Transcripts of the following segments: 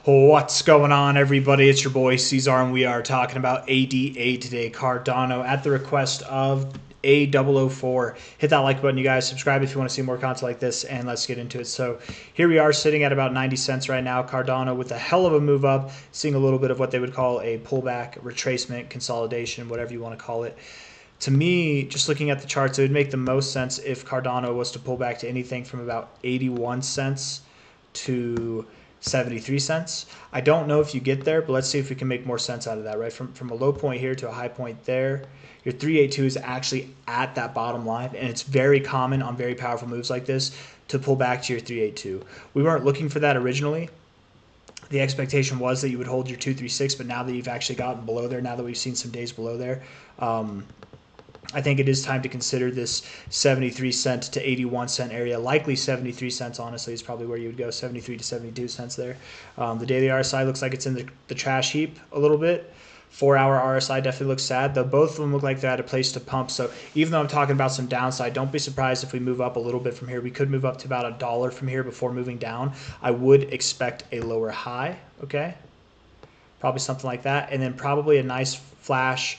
What's going on, everybody? It's your boy C-Zar, and we are talking about ADA today, Cardano, at the request of A004. Hit that like button, you guys. Subscribe if you want to see more content like this, and let's get into it. So here we are sitting at about 90 cents right now. Cardano with a hell of a move up, seeing a little bit of what they would call a pullback, retracement, consolidation, whatever you want to call it. To me, just looking at the charts, it would make the most sense if Cardano was to pull back to anything from about 81 cents to 73 cents. I don't know if you get there, but let's see if we can make more sense out of that, right? From a low point here to a high point there, your 382 is actually at that bottom line, and it's very common on very powerful moves like this to pull back to your 382. We weren't looking for that originally. The expectation was that you would hold your 236, but now that you've actually gotten below there, now that we've seen some days below there, I think it is time to consider this 73 cent to 81 cent area. Likely 73 cents, honestly, is probably where you would go, 73 to 72 cents there. The daily RSI looks like it's in the trash heap a little bit. 4-hour RSI definitely looks sad, though both of them look like they're at a place to pump. So even though I'm talking about some downside, don't be surprised if we move up a little bit from here. We could move up to about $1 from here before moving down. I would expect a lower high, okay? Probably something like that. And then probably a nice flash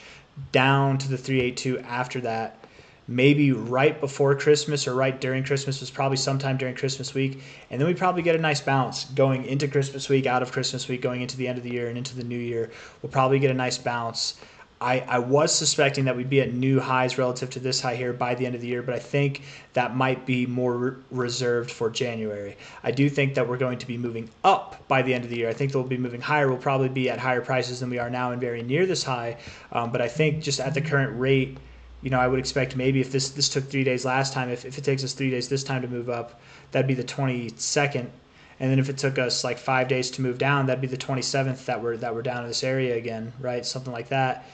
down to the 382 after that, maybe right before Christmas or right during Christmas, was probably sometime during Christmas week. And then we probably get a nice bounce going into Christmas week, out of Christmas week, going into the end of the year and into the new year. We'll probably get a nice bounce. I was suspecting that we'd be at new highs relative to this high here by the end of the year, but I think that might be more reserved for January. I do think that we're going to be moving up by the end of the year. I think that we'll be moving higher. We'll probably be at higher prices than we are now and very near this high. But I think just at the current rate, you know, I would expect maybe if this took 3 days last time, if it takes us 3 days this time to move up, that'd be the 22nd. And then if it took us like 5 days to move down, that'd be the 27th that we're down in this area again, right? Something like that.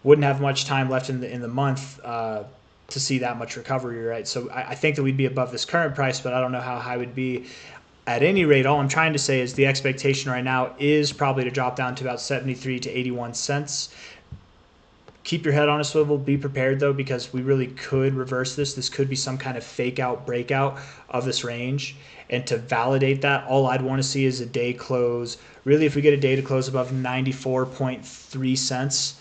Wouldn't have much time left in the month to see that much recovery, right? So I think that we'd be above this current price, but I don't know how high we'd be. At any rate, all I'm trying to say is the expectation right now is probably to drop down to about 73 to 81 cents. Keep your head on a swivel. Be prepared, though, because we really could reverse this. This could be some kind of fake out breakout of this range. And to validate that, all I'd want to see is a day close. Really, if we get a day to close above 94.3 cents,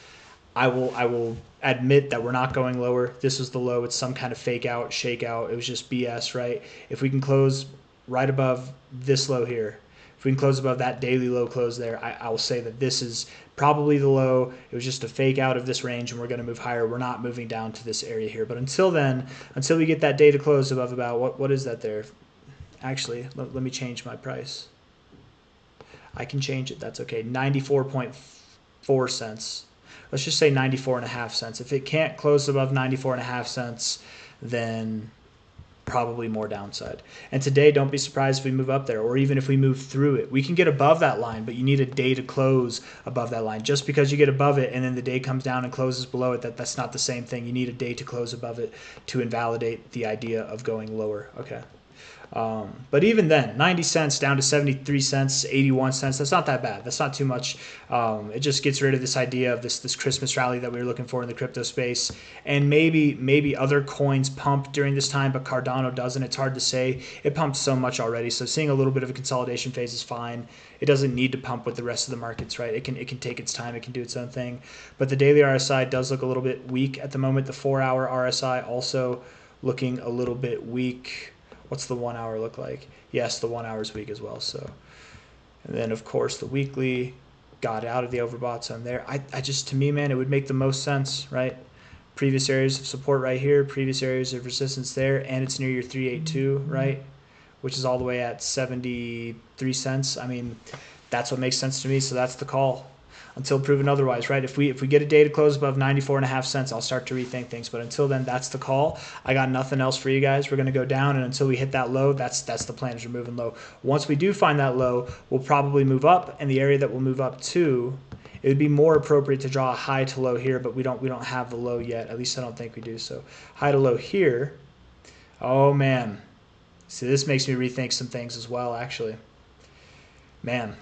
I will admit that we're not going lower. This is the low. It's some kind of fake out, shake out. It was just BS, right? If we can close right above this low here, if we can close above that daily low close there, I will say that this is probably the low. It was just a fake out of this range, and we're going to move higher. We're not moving down to this area here. But until then, until we get that day to close above about, what is that there? Actually, let me change my price. I can change it. That's okay. 94.4 cents. Let's just say 94.5 cents. If it can't close above 94.5 cents, then probably more downside. And today, don't be surprised if we move up there, or even if we move through it. We can get above that line, but you need a day to close above that line. Just because you get above it and then the day comes down and closes below it, that's not the same thing. You need a day to close above it to invalidate the idea of going lower. Okay. But even then, 90 cents down to 73 cents, 81 cents, that's not that bad. That's not too much. It just gets rid of this idea of this Christmas rally that we were looking for in the crypto space. And maybe other coins pump during this time, but Cardano doesn't. It's hard to say. It pumped so much already. So seeing a little bit of a consolidation phase is fine. It doesn't need to pump with the rest of the markets, right? It can take its time. It can do its own thing. But the daily RSI does look a little bit weak at the moment. The 4-hour RSI also looking a little bit weak. What's the 1 hour look like? Yes, the 1 hour is weak as well. So, and then of course the weekly got out of the overbought zone there. I just, to me, man, it would make the most sense, right? Previous areas of support right here, previous areas of resistance there, and it's near your 382, right? Which is all the way at 73 cents. I mean, that's what makes sense to me. So that's the call. Until proven otherwise, right? If we get a day to close above 94.5 cents, I'll start to rethink things. But until then, that's the call. I got nothing else for you guys. We're going to go down, and until we hit that low, that's the plan, is we're moving low. Once we do find that low, we'll probably move up, and the area that we'll move up to, it would be more appropriate to draw a high to low here, but we don't have the low yet. At least I don't think we do. So high to low here. Oh man, see, this makes me rethink some things as well, actually. Man,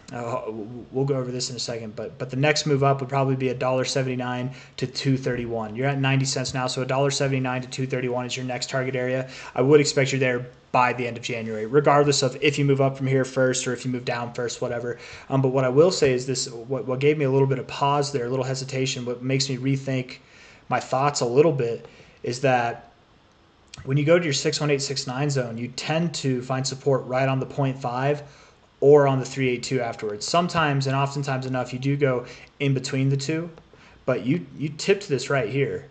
we'll go over this in a second, but the next move up would probably be $1.79 to $2.31. You're at 90 cents now, so $1.79 to $2.31 is your next target area. I would expect you're there by the end of January, regardless of if you move up from here first or if you move down first, whatever. But what I will say is this, what gave me a little bit of pause there, a little hesitation, what makes me rethink my thoughts a little bit is that when you go to your 61869 zone, you tend to find support right on the 0.5 or on the 382 afterwards. Sometimes and oftentimes enough, you do go in between the two, but you tipped this right here.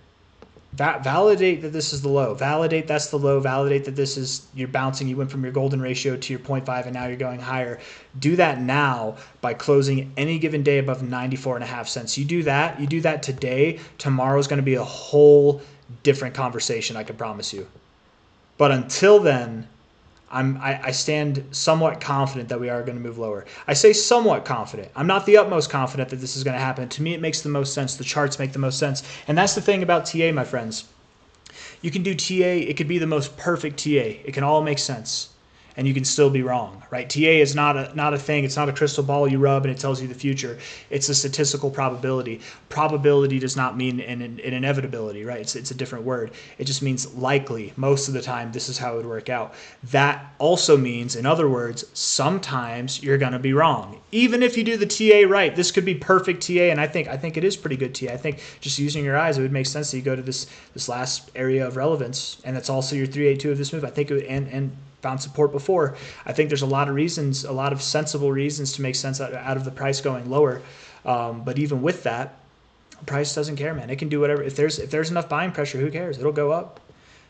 Validate that this is the low. Validate that's the low. Validate that this is, you're bouncing. You went from your golden ratio to your 0.5 and now you're going higher. Do that now by closing any given day above 94.5 cents. You do that today. Tomorrow's going to be a whole different conversation, I can promise you. But until then, I stand somewhat confident that we are going to move lower. I say somewhat confident. I'm not the utmost confident that this is going to happen. To me, it makes the most sense. The charts make the most sense. And that's the thing about TA, my friends. You can do TA. It could be the most perfect TA. It can all make sense. And you can still be wrong, right? TA is not a thing. It's not a crystal ball you rub and it tells you the future. It's a statistical probability. Probability does not mean an inevitability, right? It's a different word. It just means likely. Most of the time, this is how it would work out. That also means, in other words, sometimes you're going to be wrong. Even if you do the TA right, this could be perfect TA, and I think it is pretty good TA. I think just using your eyes, it would make sense that you go to this last area of relevance, and that's also your 382 of this move. I think it would, and found support before. I think there's a lot of reasons, a lot of sensible reasons to make sense out of the price going lower. But even with that, price doesn't care, man. It can do whatever. If there's enough buying pressure, who cares? It'll go up.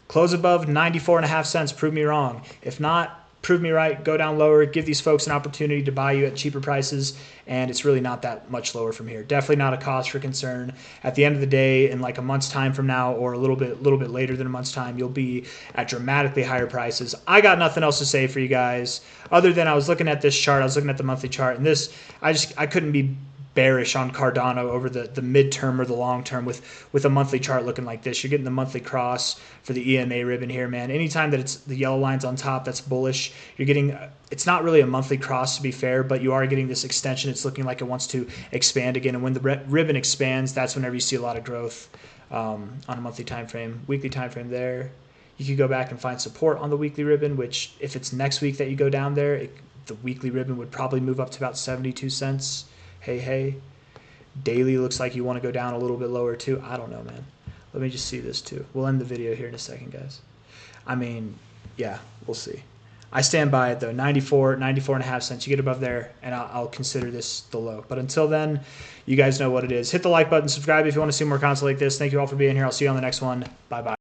Close above 94.5 cents. Prove me wrong. If not, prove me right. Go down lower. Give these folks an opportunity to buy you at cheaper prices. And it's really not that much lower from here. Definitely not a cause for concern. At the end of the day, in like a month's time from now, or a little bit later than a month's time, you'll be at dramatically higher prices. I got nothing else to say for you guys, other than I was looking at this chart. I was looking at the monthly chart, and this I couldn't be bearish on Cardano over the midterm or the long term with a monthly chart looking like this. You're getting the monthly cross for the EMA ribbon here, man. Anytime that it's the yellow lines on top, that's bullish. You're getting, it's not really a monthly cross to be fair, but you are getting this extension. It's looking like it wants to expand again, and when the ribbon expands, that's whenever you see a lot of growth on a monthly time frame. Weekly time frame there, you could go back and find support on the weekly ribbon, which if it's next week that you go down there, the weekly ribbon would probably move up to about 72 cents. Hey, daily looks like you want to go down a little bit lower too. I don't know, man. Let me just see this too. We'll end the video here in a second, guys. I mean, yeah, we'll see. I stand by it though. 94.5 cents. You get above there, and I'll consider this the low. But until then, you guys know what it is. Hit the like button, subscribe if you want to see more content like this. Thank you all for being here. I'll see you on the next one. Bye-bye.